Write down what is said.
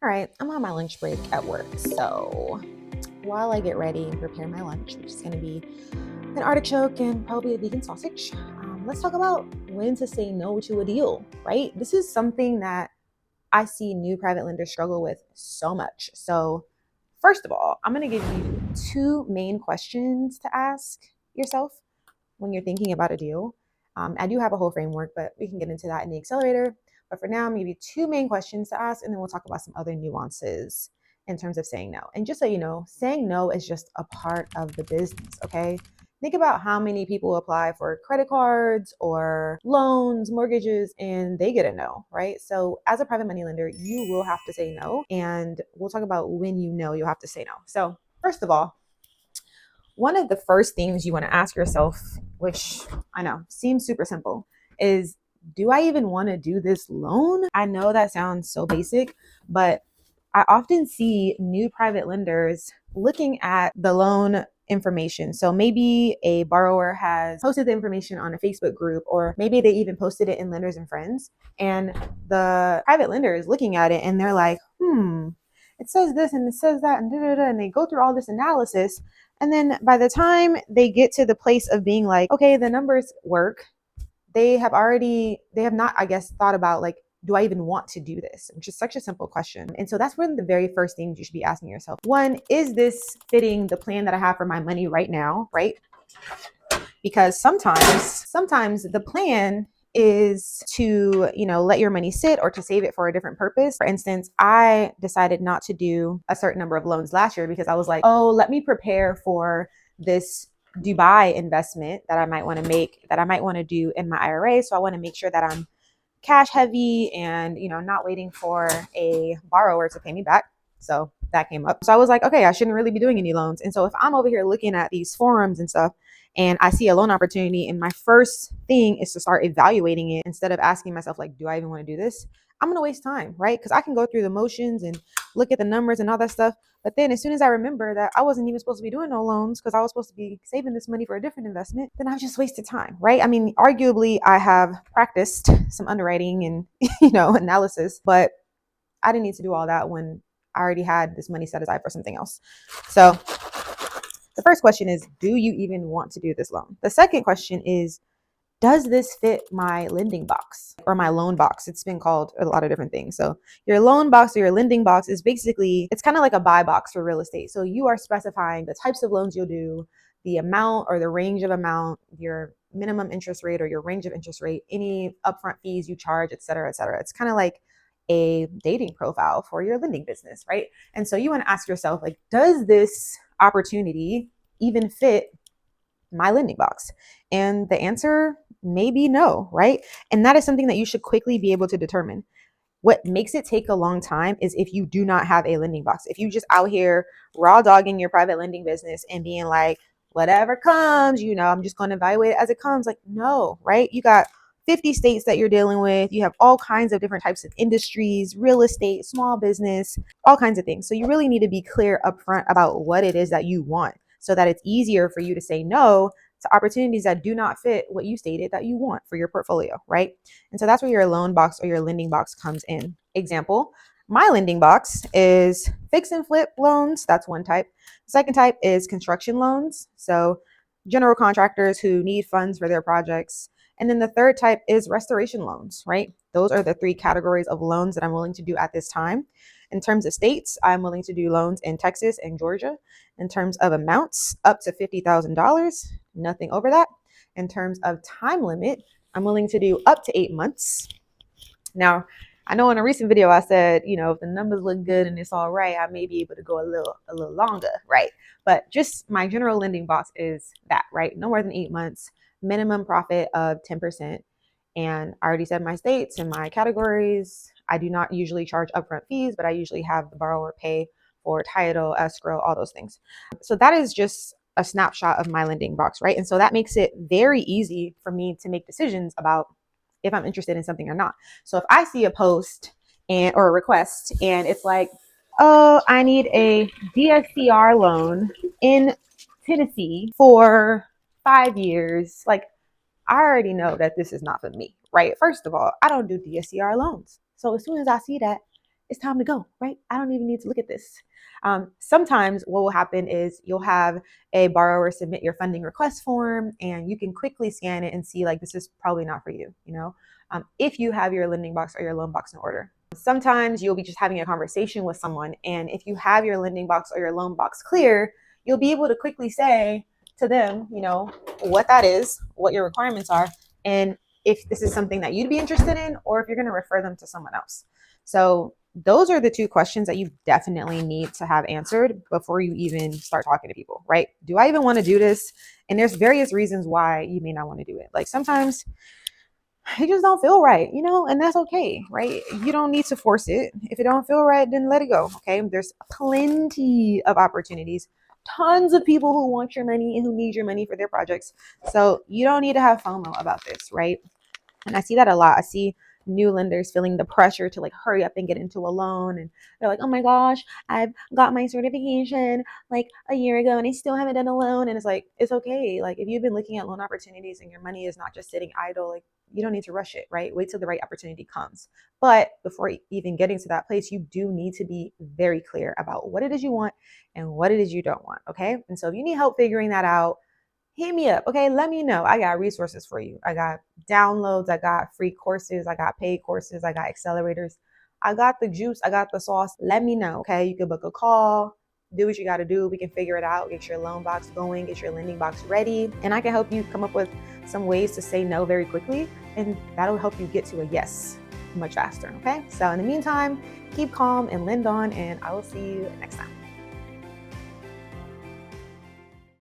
All right, I'm on my lunch break at work. So while I get ready and prepare my lunch, which is going to be an artichoke and probably a vegan sausage, let's talk about when to say no to a deal, right? This is something that I see new private lenders struggle with so much. So, first of all, I'm going to give you two main questions to ask yourself when you're thinking about a deal. I do have a whole framework, but we can get into that in the accelerator. But for now, I'm going to give you two main questions to ask, and then we'll talk about some other nuances in terms of saying no. And just so you know, saying no is just a part of the business, okay? Think about how many people apply for credit cards or loans, mortgages, and they get a no, right? So as a private money lender, you will have to say no. And we'll talk about when you know you'll have to say no. So first of all, one of the first things you want to ask yourself, which I know seems super simple, is do I even want to do this loan? I know that sounds so basic, but I often see new private lenders looking at the loan information. So maybe a borrower has posted the information on a Facebook group, or maybe they even posted it in Lenders and Friends. And the private lender is looking at it and they're like, it says this and it says that, and and they go through all this analysis. And then by the time they get to the place of being like, okay, the numbers work, they have not, I guess, thought about like, do I even want to do this? Which is such a simple question. And so that's one of the very first things you should be asking yourself. One, is this fitting the plan that I have for my money right now, right? Because sometimes the plan is to, let your money sit or to save it for a different purpose. For instance, I decided not to do a certain number of loans last year because I was like, oh, let me prepare for this Dubai investment that I might want to make, that I might want to do in my IRA. So I want to make sure that I'm cash heavy and, not waiting for a borrower to pay me back. So that came up. So I was like, okay, I shouldn't really be doing any loans. And so if I'm over here looking at these forums and stuff, and I see a loan opportunity, and my first thing is to start evaluating it instead of asking myself, like, do I even want to do this? I'm going to waste time, right? Because I can go through the motions and look at the numbers and all that stuff. But then as soon as I remember that I wasn't even supposed to be doing no loans because I was supposed to be saving this money for a different investment, then I've just wasted time, right? I mean, arguably, I have practiced some underwriting and, analysis, but I didn't need to do all that when I already had this money set aside for something else. So the first question is, do you even want to do this loan? The second question is, does this fit my lending box or my loan box? It's been called a lot of different things. So your loan box or your lending box is basically, it's kind of like a buy box for real estate. So you are specifying the types of loans you'll do, the amount or the range of amount, your minimum interest rate or your range of interest rate, any upfront fees you charge, et cetera, et cetera. It's kind of like a dating profile for your lending business, right? And so you want to ask yourself, like, does this opportunity even fit my lending box? And the answer may be no, right? And that is something that you should quickly be able to determine. What makes it take a long time is if you do not have a lending box. If you just out here raw dogging your private lending business and being like, whatever comes, I'm just going to evaluate it as it comes. Like, no, right? You got 50 states that you're dealing with. You have all kinds of different types of industries, real estate, small business, all kinds of things. So you really need to be clear upfront about what it is that you want so that it's easier for you to say no to opportunities that do not fit what you stated that you want for your portfolio, right? And so that's where your loan box or your lending box comes in. Example, my lending box is fix and flip loans. That's one type. The second type is construction loans. So general contractors who need funds for their projects. And then the third type is restoration loans, right? Those are the three categories of loans that I'm willing to do at this time. In terms of states, I'm willing to do loans in Texas and Georgia. In terms of amounts, up to $50,000, nothing over that. In terms of time limit, I'm willing to do up to 8 months. Now, I know in a recent video I said, if the numbers look good and it's all right, I may be able to go a little longer, right? But just my general lending box is that, right? No more than 8 months, minimum profit of 10%. And I already said my states and my categories. I do not usually charge upfront fees, but I usually have the borrower pay for title, escrow, all those things. So that is just a snapshot of my lending box, right? And so that makes it very easy for me to make decisions about if I'm interested in something or not. So if I see a post or a request and it's like, oh, I need a DSCR loan in Tennessee for 5 years, like, I already know that this is not for me, right? First of all, I don't do DSCR loans. So as soon as I see that, it's time to go, right? I don't even need to look at this. Sometimes what will happen is you'll have a borrower submit your funding request form and you can quickly scan it and see like this is probably not for you, if you have your lending box or your loan box in order. Sometimes you'll be just having a conversation with someone, and if you have your lending box or your loan box clear, you'll be able to quickly say to them, what that is, what your requirements are, and if this is something that you'd be interested in, or if you're going to refer them to someone else. So those are the two questions that you definitely need to have answered before you even start talking to people, right? Do I even want to do this? And there's various reasons why you may not want to do it. Like sometimes it just don't feel right, and that's okay, right? You don't need to force it. If it don't feel right, then let it go. Okay. There's plenty of opportunities, tons of people who want your money and who need your money for their projects. So you don't need to have FOMO about this, right? And I see that a lot. I see new lenders feeling the pressure to like hurry up and get into a loan. And they're like, oh my gosh, I've got my certification like a year ago and I still haven't done a loan. And it's like, it's okay. Like if you've been looking at loan opportunities and your money is not just sitting idle, like you don't need to rush it, right? Wait till the right opportunity comes. But before even getting to that place, you do need to be very clear about what it is you want and what it is you don't want. Okay. And so if you need help figuring that out, hit me up. Okay. Let me know. I got resources for you. I got downloads. I got free courses. I got paid courses. I got accelerators. I got the juice. I got the sauce. Let me know. Okay. You can book a call, do what you got to do. We can figure it out. Get your loan box going, get your lending box ready. And I can help you come up with some ways to say no very quickly. And that'll help you get to a yes much faster. Okay. So in the meantime, keep calm and lend on, and I will see you next time.